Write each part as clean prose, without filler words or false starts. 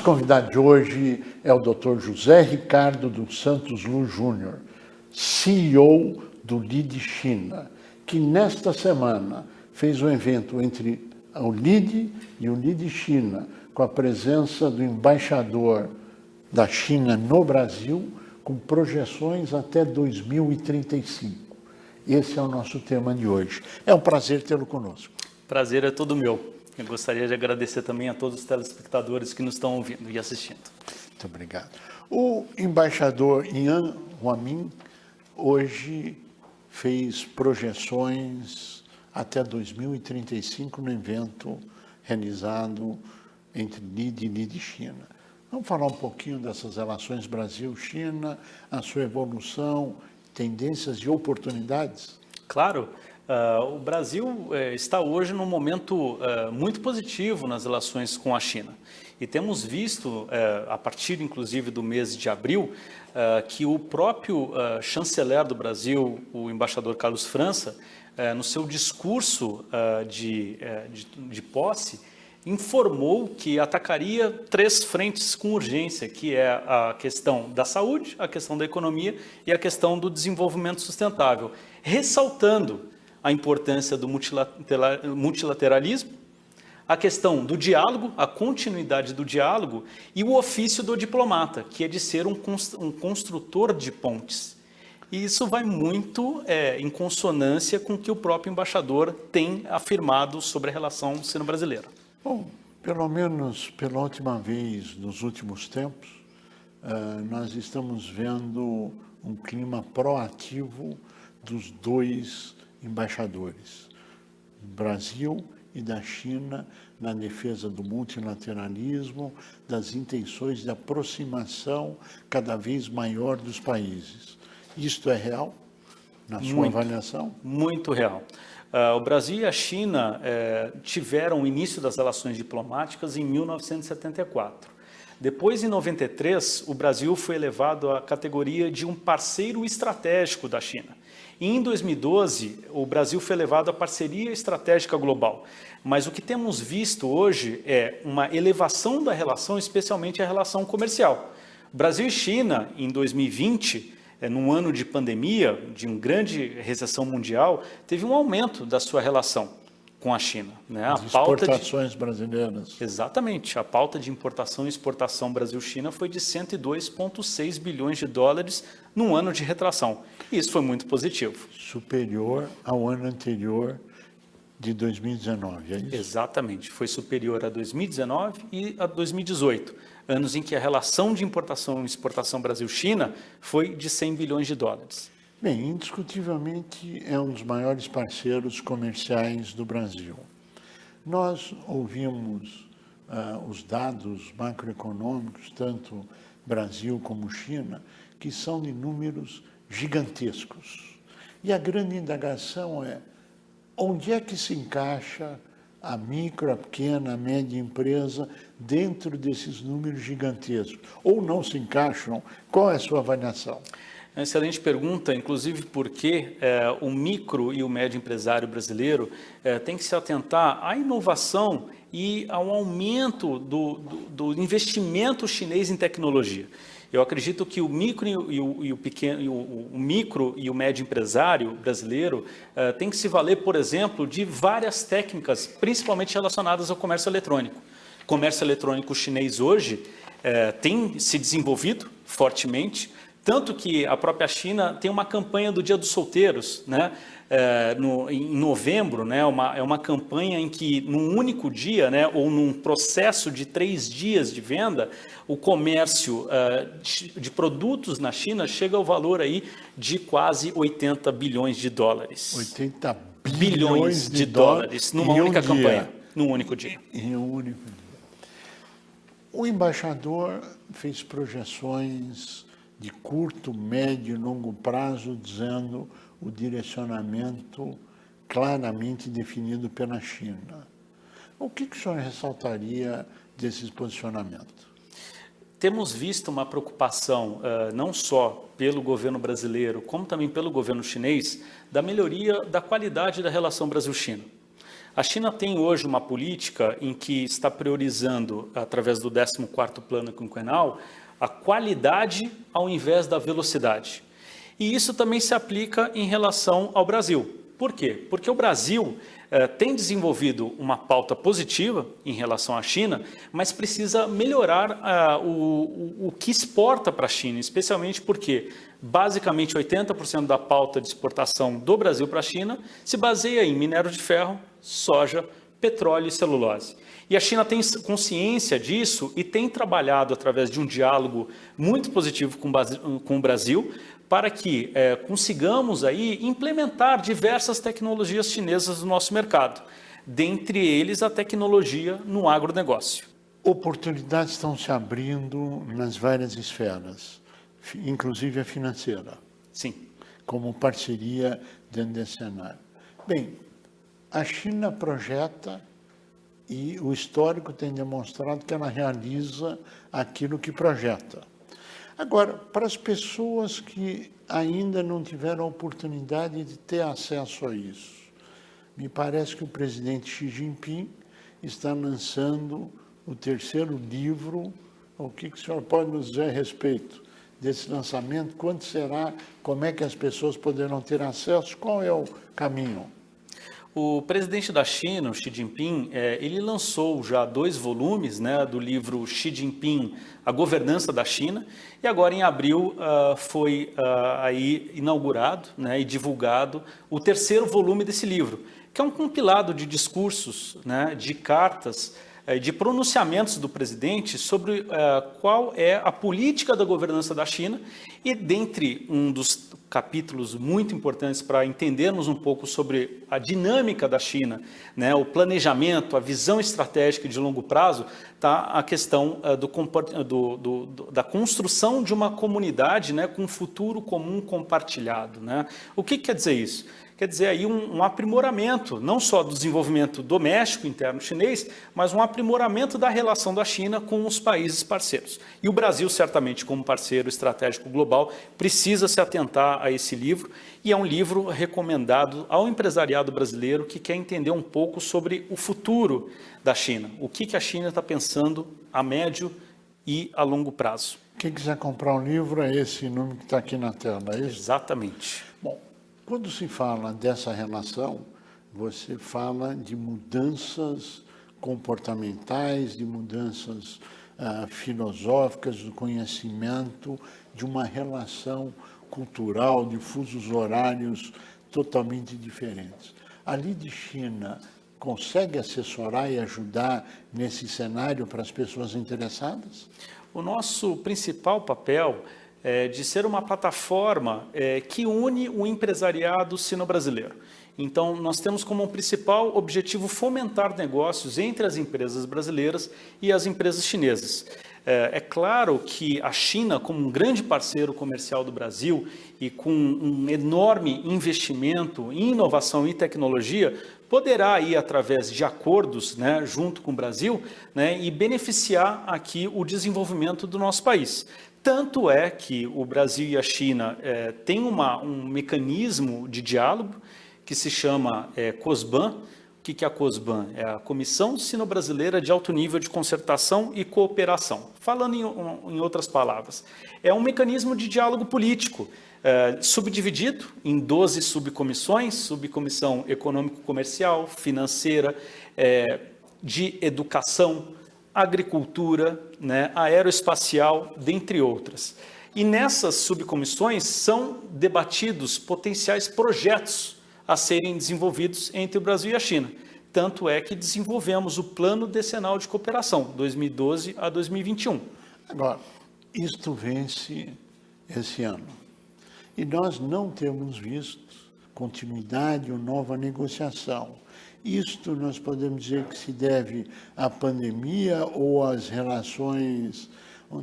convidado de hoje é o Dr. José Ricardo dos Santos Lu Júnior, CEO do LIDE China, que nesta semana fez um evento entre o LIDE e o LIDE China, com a presença do embaixador da China no Brasil, com projeções até 2035. Esse é o nosso tema de hoje. É um prazer tê-lo conosco. Prazer é todo meu. Eu gostaria de agradecer também a todos os telespectadores que nos estão ouvindo e assistindo. Muito obrigado. O embaixador Yan Huamin hoje fez projeções até 2035 no evento realizado entre LIDE e LIDE China. Vamos falar um pouquinho dessas relações Brasil-China, a sua evolução, tendências e oportunidades? Claro. O Brasil está hoje num momento muito positivo nas relações com a China. E temos visto, a partir inclusive do mês de abril, que o próprio chanceler do Brasil, o embaixador Carlos França, no seu discurso de posse, informou que atacaria 3 frentes com urgência, que é a questão da saúde, a questão da economia e a questão do desenvolvimento sustentável, ressaltando a importância do multilateralismo, a questão do diálogo, a continuidade do diálogo e o ofício do diplomata, que é de ser um construtor de pontes. E isso vai muito em consonância com o que o próprio embaixador tem afirmado sobre a relação sino-brasileira. Bom, pelo menos pela última vez, nos últimos tempos, nós estamos vendo um clima proativo dos dois embaixadores, do Brasil e da China, na defesa do multilateralismo, das intenções de aproximação cada vez maior dos países. Isto é real, na sua avaliação? Muito real. O Brasil e a China tiveram o início das relações diplomáticas em 1974. Depois, em 93, o Brasil foi elevado à categoria de um parceiro estratégico da China. E em 2012, o Brasil foi elevado à parceria estratégica global. Mas o que temos visto hoje é uma elevação da relação, especialmente a relação comercial. Brasil e China, em 2020, num ano de pandemia, de uma grande recessão mundial, teve um aumento da sua relação com a China. Né? As exportações brasileiras. Exatamente. A pauta de importação e exportação Brasil-China foi de 102,6 bilhões de dólares num ano de retração. E isso foi muito positivo. Superior ao ano anterior de 2019, é isso? Exatamente. Foi superior a 2019 e a 2018, anos em que a relação de importação e exportação Brasil-China foi de 100 bilhões de dólares. Bem, indiscutivelmente é um dos maiores parceiros comerciais do Brasil. Nós ouvimos os dados macroeconômicos, tanto Brasil como China, que são de números gigantescos. E a grande indagação é, onde é que se encaixa a micro, a pequena, a média empresa dentro desses números gigantescos? Ou não se encaixam? Qual é a sua avaliação? É uma excelente pergunta, inclusive porque o micro e o médio empresário brasileiro tem que se atentar à inovação e ao aumento do investimento chinês em tecnologia. Eu acredito que o micro e o pequeno, o micro e o médio empresário brasileiro tem que se valer, por exemplo, de várias técnicas, principalmente relacionadas ao comércio eletrônico. O comércio eletrônico chinês hoje tem se desenvolvido fortemente, tanto que a própria China tem uma campanha do Dia dos Solteiros, né? Em novembro, né? É uma campanha em que, num único dia, né? Ou num processo de 3 dias de venda, o comércio de produtos na China chega ao valor aí de quase 80 bilhões de dólares. 80 bilhões de dólares numa única campanha, num único dia. Em um único dia. O embaixador fez projeções de curto, médio e longo prazo, dizendo o direcionamento claramente definido pela China. O que o senhor ressaltaria desses posicionamentos? Temos visto uma preocupação, não só pelo governo brasileiro, como também pelo governo chinês, da melhoria da qualidade da relação Brasil-China. A China tem hoje uma política em que está priorizando, através do 14º Plano Quinquenal, a qualidade ao invés da velocidade. E isso também se aplica em relação ao Brasil. Por quê? Porque o Brasil tem desenvolvido uma pauta positiva em relação à China, mas precisa melhorar o que exporta para a China, especialmente porque basicamente 80% da pauta de exportação do Brasil para a China se baseia em minério de ferro, soja, petróleo e celulose. E a China tem consciência disso e tem trabalhado através de um diálogo muito positivo com o Brasil para que consigamos aí implementar diversas tecnologias chinesas no nosso mercado, dentre eles a tecnologia no agronegócio. Oportunidades estão se abrindo nas várias esferas, inclusive a financeira. Sim. Como parceria dentro desse cenário. Bem, a China projeta e o histórico tem demonstrado que ela realiza aquilo que projeta. Agora, para as pessoas que ainda não tiveram a oportunidade de ter acesso a isso, me parece que o presidente Xi Jinping está lançando o 3º livro. O que o senhor pode nos dizer a respeito desse lançamento? Quando será? Como é que as pessoas poderão ter acesso? Qual é o caminho? O presidente da China, o Xi Jinping, ele lançou já 2 volumes, né, do livro Xi Jinping, A Governança da China, e agora em abril foi aí inaugurado, né, e divulgado o 3º volume desse livro, que é um compilado de discursos, né, de cartas, de pronunciamentos do presidente sobre qual é a política da governança da China, e dentre um dos capítulos muito importantes para entendermos um pouco sobre a dinâmica da China, né, o planejamento, a visão estratégica de longo prazo, está a questão da construção de uma comunidade, né, com um futuro comum compartilhado, né? O que quer dizer isso? Quer dizer aí um aprimoramento, não só do desenvolvimento doméstico interno chinês, mas um aprimoramento da relação da China com os países parceiros. E o Brasil, certamente, como parceiro estratégico global, precisa se atentar a esse livro, e é um livro recomendado ao empresariado brasileiro que quer entender um pouco sobre o futuro da China, o que a China está pensando a médio e a longo prazo. Quem quiser comprar um livro é esse número que está aqui na tela, é isso? Exatamente. Bom, quando se fala dessa relação, você fala de mudanças comportamentais, de mudanças filosóficas, do conhecimento, de uma relação cultural, de fusos horários totalmente diferentes. A Lide China consegue assessorar e ajudar nesse cenário para as pessoas interessadas? O nosso principal papel é de ser uma plataforma que une o empresariado sino-brasileiro. Então, nós temos como principal objetivo fomentar negócios entre as empresas brasileiras e as empresas chinesas. É claro que a China, como um grande parceiro comercial do Brasil e com um enorme investimento em inovação e tecnologia, poderá ir através de acordos, né, junto com o Brasil, né, e beneficiar aqui o desenvolvimento do nosso país. Tanto é que o Brasil e a China têm um mecanismo de diálogo que se chama COSBAN. O que é a COSBAN? É a Comissão Sino-Brasileira de Alto Nível de Concertação e Cooperação. Falando em outras palavras, é um mecanismo de diálogo político, subdividido em 12 subcomissões, subcomissão econômico-comercial, financeira, de educação, agricultura, né, aeroespacial, dentre outras. E nessas subcomissões são debatidos potenciais projetos a serem desenvolvidos entre o Brasil e a China. Tanto é que desenvolvemos o Plano Decenal de Cooperação, 2012 a 2021. Agora, isto vence esse ano. E nós não temos visto continuidade ou nova negociação. Isto nós podemos dizer que se deve à pandemia ou às relações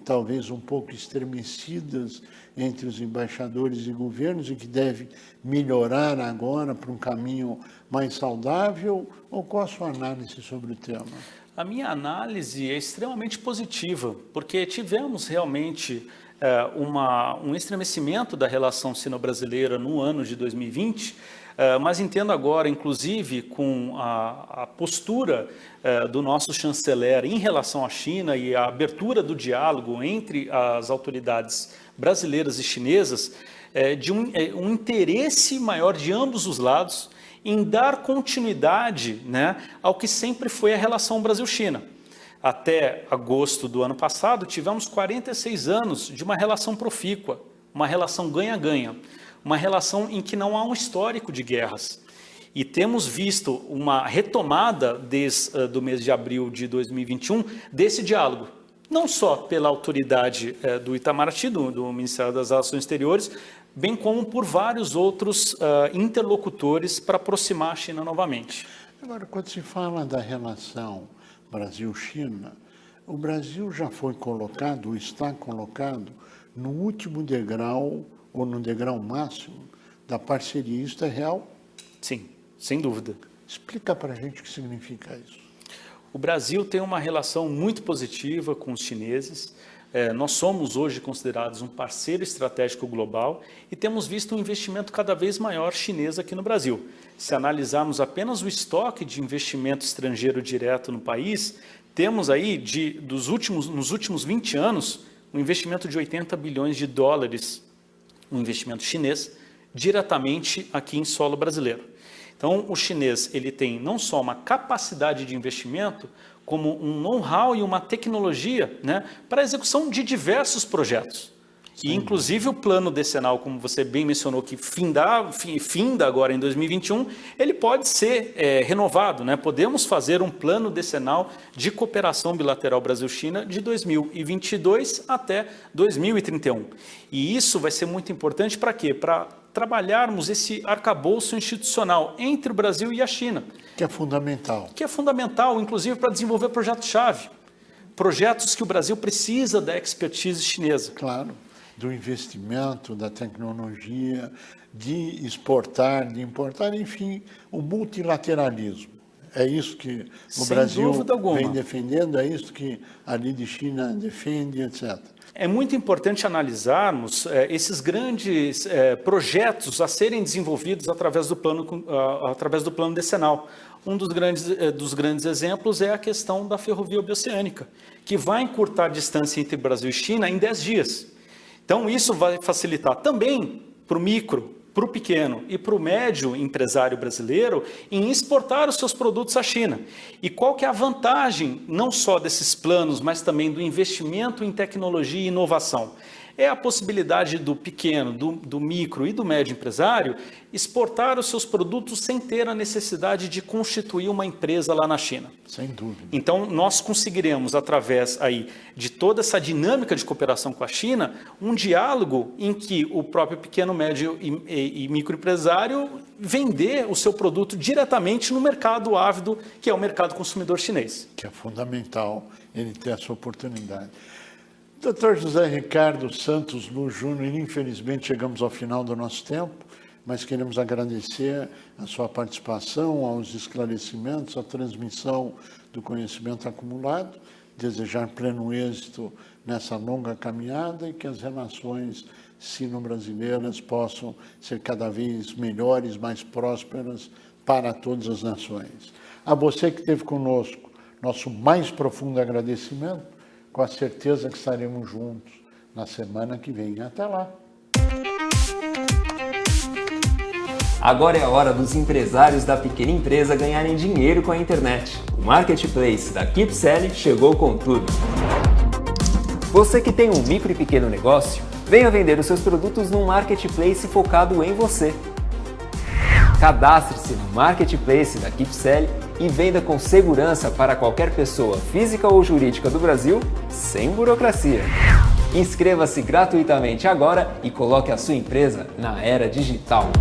talvez um pouco estremecidas entre os embaixadores e governos e que deve melhorar agora para um caminho mais saudável? Ou qual a sua análise sobre o tema? A minha análise é extremamente positiva, porque tivemos realmente um estremecimento da relação sino-brasileira no ano de 2020, mas entendo agora, inclusive, com a postura do nosso chanceler em relação à China e a abertura do diálogo entre as autoridades brasileiras e chinesas, de um interesse maior de ambos os lados em dar continuidade, né, ao que sempre foi a relação Brasil-China. Até agosto do ano passado, tivemos 46 anos de uma relação profícua, uma relação ganha-ganha, uma relação em que não há um histórico de guerras. E temos visto uma retomada desde o mês de abril de 2021 desse diálogo, não só pela autoridade do Itamaraty, do Ministério das Relações Exteriores, bem como por vários outros interlocutores para aproximar a China novamente. Agora, quando se fala da relação Brasil-China, o Brasil já foi colocado, ou está colocado, no último degrau, ou no degrau máximo, da parceria. Isso é real? Sim, sem dúvida. Explica para a gente o que significa isso. O Brasil tem uma relação muito positiva com os chineses. Nós somos hoje considerados um parceiro estratégico global e temos visto um investimento cada vez maior chinês aqui no Brasil. Se analisarmos apenas o estoque de investimento estrangeiro direto no país, temos aí, nos últimos 20 anos, um investimento de 80 bilhões de dólares, um investimento chinês, diretamente aqui em solo brasileiro. Então, o chinês ele tem não só uma capacidade de investimento, como um know-how e uma tecnologia, né, para a execução de diversos projetos. Sim. E, inclusive, o plano decenal, como você bem mencionou, que finda agora em 2021, ele pode ser renovado, né? Podemos fazer um plano decenal de cooperação bilateral Brasil-China de 2022 até 2031. E isso vai ser muito importante para quê? Para trabalharmos esse arcabouço institucional entre o Brasil e a China. Que é fundamental. Que é fundamental, inclusive, para desenvolver projetos-chave. Projetos que o Brasil precisa da expertise chinesa. Claro, do investimento, da tecnologia, de exportar, de importar, enfim, o multilateralismo. É isso que o Brasil vem defendendo, é isso que a Liga China defende, etc. É muito importante analisarmos esses grandes projetos a serem desenvolvidos através do plano decenal. Um dos grandes exemplos é a questão da ferrovia bioceânica, que vai encurtar a distância entre Brasil e China em 10 dias. Então, isso vai facilitar também para o micro, para o pequeno e para o médio empresário brasileiro em exportar os seus produtos à China. E qual que é a vantagem, não só desses planos, mas também do investimento em tecnologia e inovação? É a possibilidade do pequeno, do micro e do médio empresário exportar os seus produtos sem ter a necessidade de constituir uma empresa lá na China. Sem dúvida. Então, nós conseguiremos, através aí de toda essa dinâmica de cooperação com a China, um diálogo em que o próprio pequeno, médio e microempresário vender o seu produto diretamente no mercado ávido, que é o mercado consumidor chinês. Que é fundamental ele ter essa oportunidade. Dr. José Ricardo Santos Luz Júnior, infelizmente chegamos ao final do nosso tempo, mas queremos agradecer a sua participação, aos esclarecimentos, a transmissão do conhecimento acumulado, desejar pleno êxito nessa longa caminhada e que as relações sino-brasileiras possam ser cada vez melhores, mais prósperas para todas as nações. A você que esteve conosco, nosso mais profundo agradecimento, com a certeza que estaremos juntos na semana que vem. Até lá! Agora é a hora dos empresários da pequena empresa ganharem dinheiro com a internet. O Marketplace da KeepSell chegou com tudo. Você que tem um micro e pequeno negócio, venha vender os seus produtos num Marketplace focado em você. Cadastre-se no Marketplace da KeepSell e venda com segurança para qualquer pessoa física ou jurídica do Brasil, sem burocracia. Inscreva-se gratuitamente agora e coloque a sua empresa na era digital.